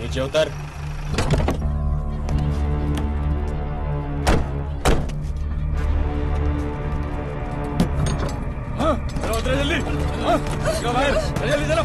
नीचे उतर। हाँ, उतरो जल्दी। हाँ, बाहर, जल्दी चलो।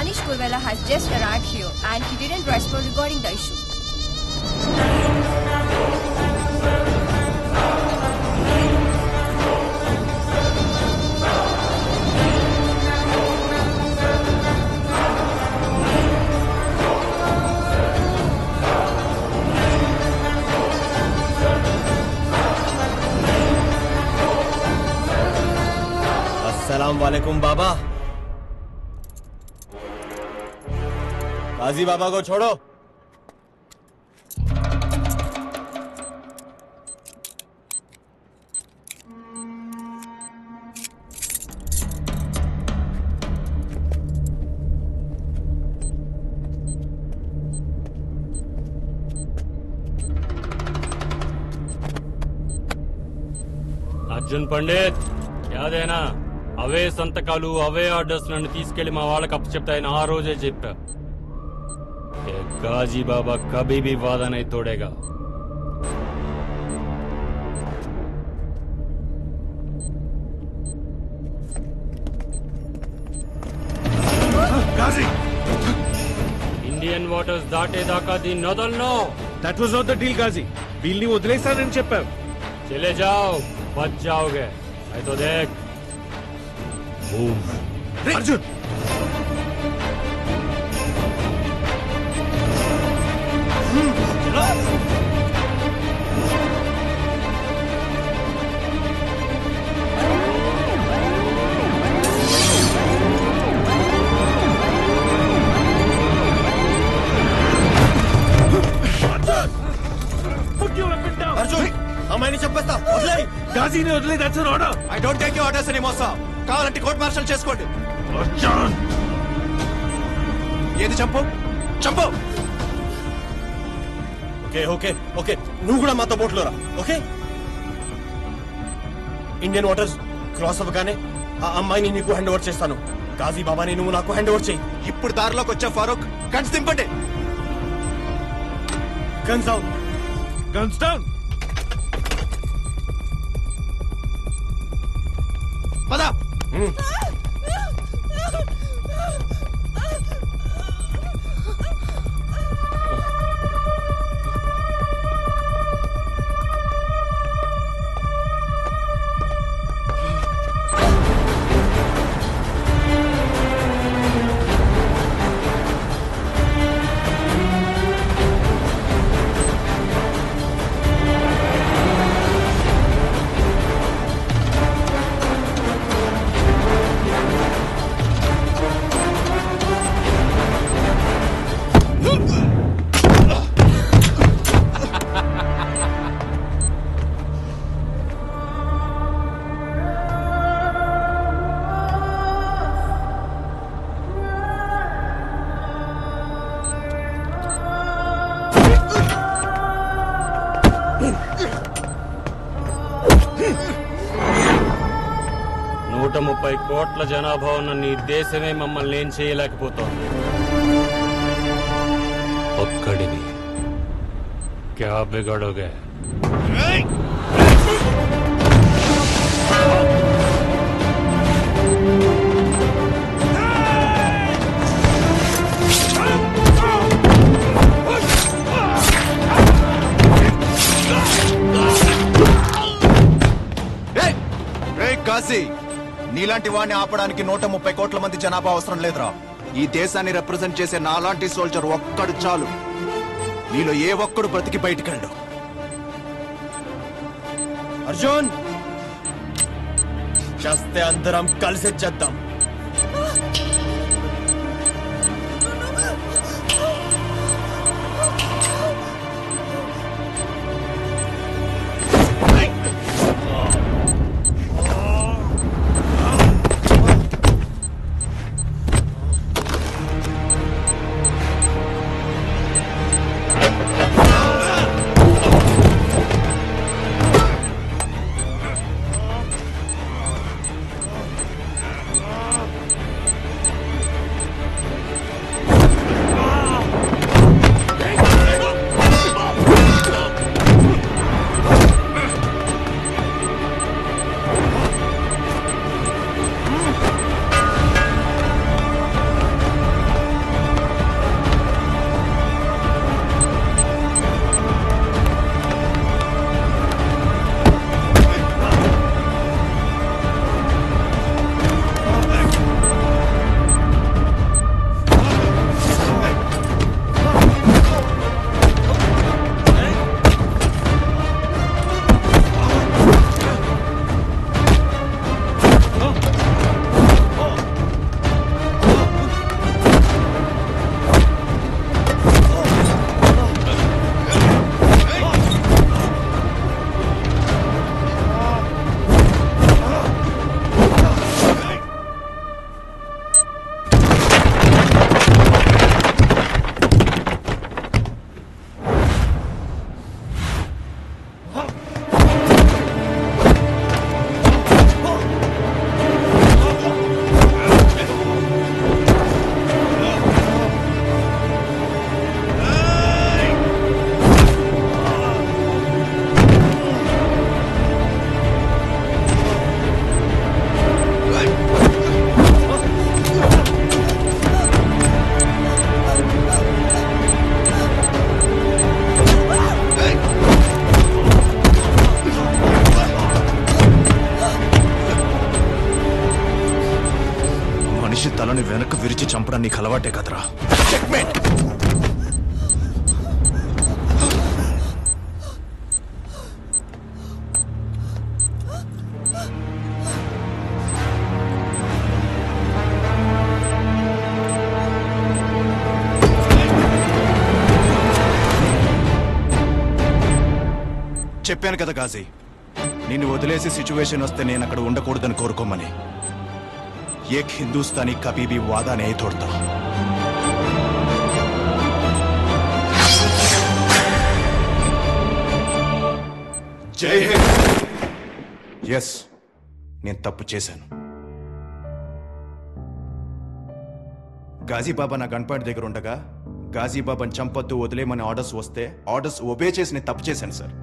Anish Kurwela has just arrived here and he didn't respond regarding the issue. अस्सलाम वालेकुम बाबा। काजी बाबा को छोड़ो। अर्जुन पंडित क्या देना అవే సంతకాలు అవే ఆర్డర్స్ నన్ను తీసుకెళ్లి మా వాళ్ళకి అప్పచెప్తాయని ఆ రోజే చెప్పా। गाजी बाबा कभी भी वादा नहीं तोड़ेगा। गाजी इंडियन वाटर्स दाटेदाका దీన్ని వదలను। That was not the deal Ghazi. Deal ని వదిలేస్తానని చెప్పావు। चले जाओ बच जाओगे नहीं तो देख मूव। अर्जुन గాజీని వదిలే that's an order. I don't take your orders anymore sir. కావాలంటే కోర్ట్ మార్షల్ చేసుకోండి। అర్జున్ ఏది చంపు చంపు। ఓకే ఓకే ఓకే నువ్వు కూడా మాతో బోట్లో రా। ఓకే ఇండియన్ వాటర్స్ క్రాస్ అవ్వగానే ఆ అమ్మాయిని నీకు హ్యాండ్ ఓవర్ చేస్తాను। గాజీ బాబాని నువ్వు నాకు హ్యాండ్ ఓవర్ చేయి। ఇప్పుడు దారిలోకి వచ్చా ఫారూక్ గన్స్ దింపండి। Guns down guns down. పద। ₹130 కోట్ల జనాభా ఉన్న నీ దేశమే మమ్మల్ని ఏం చేయలేకపోతోంది। ఒక్కడివి క్యా బిగడోగే। గాజీ నీలాంటి వాడిని ఆపడానికి 130 కోట్ల మంది జనాభా అవసరం లేదురా। ఈ దేశాన్ని రిప్రజెంట్ చేసే నాలాంటి సోల్జర్ ఒక్కడు చాలు। నీలో ఏ ఒక్కడు బ్రతికి బయటికెళ్ళు। అర్జున్ చస్తే అందరం కలిసి చేద్దాం. తలని వెనక్కి విరిచి చంపడం నీకు అలవాటే కదరా. చెప్పాను కదా గాజీ, నిన్ను వదిలేసి సిచ్యువేషన్ వస్తే నేను అక్కడ ఉండకూడదని కోరుకోమని. एक हिंदुस्तानी कभी भी वादा नहीं तोड़ता. जय हिंद. यस, నేను తప్పు చేశాను. గాజీబాబా నా గన్పాయింట్ దగ్గర ఉండగా గాజీబాబాని చంపొద్దు వదిలేమని ఆర్డర్స్ వస్తే ఆర్డర్స్ ఒబే చేసి నేను తప్పు చేశాను సార్.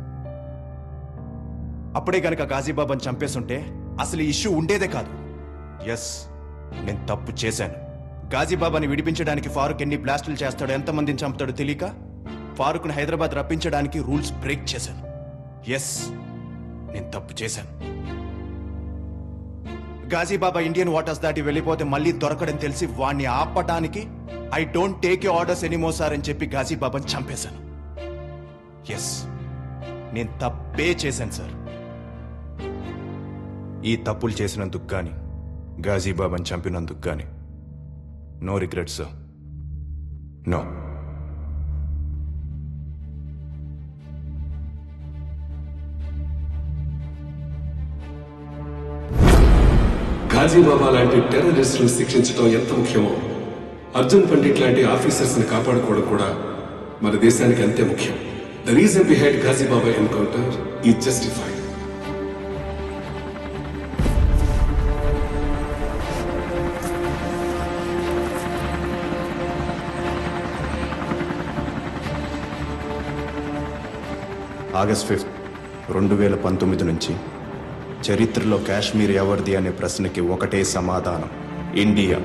అప్పుడే కనుక గాజీబాబాని చంపేస్తుంటే అసలు ఈ ఇష్యూ ఉండేదే కాదు. ఎస్, నేను తప్పు చేశాను. గాజీబాబాని విడిపించడానికి ఫారూక్ ఎన్ని బ్లాస్టులు చేస్తాడో, ఎంతమందిని చంపుతాడో తెలియక ఫారూక్ను హైదరాబాద్ రప్పించడానికి రూల్స్ బ్రేక్ చేశాను. ఎస్, నేను తప్పు చేశాను. గాజీబాబా ఇండియన్ వాటర్స్ దాటి వెళ్ళిపోతే మళ్ళీ దొరకడని తెలిసి వాణ్ణి ఆపడానికి I don't take you orders anymore sir అని చెప్పి గాజీబాబాని చంపేశాను. ఎస్, నేను తప్పే చేశాను సార్. ఈ తప్పులు చేసినందుకు కానీ గాజీబాబాని చంపినందుకు కానీ నో రిగ్రెట్స్ సార్. నో. గాజీబాబా లాంటి టెర్రరిస్టులను శిక్షించడం ఎంత ముఖ్యమో అర్జున్ పండిట్ లాంటి ఆఫీసర్స్ ని కాపాడుకోవడం కూడా మన దేశానికి అంతే ముఖ్యం. The reason behind Ghazi Baba encounter is justified. August 5, 2019 నుంచి చరిత్రలో కాశ్మీర్ ఎవరిది అనే ప్రశ్నకి ఒకటే సమాధానం: ఇండియా.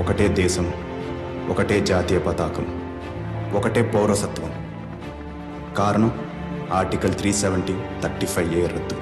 ఒకటే దేశం, ఒకటే జాతీయ పతాకం, ఒకటే పౌరసత్వం. కారణం ఆర్టికల్ 370 35A రద్దు.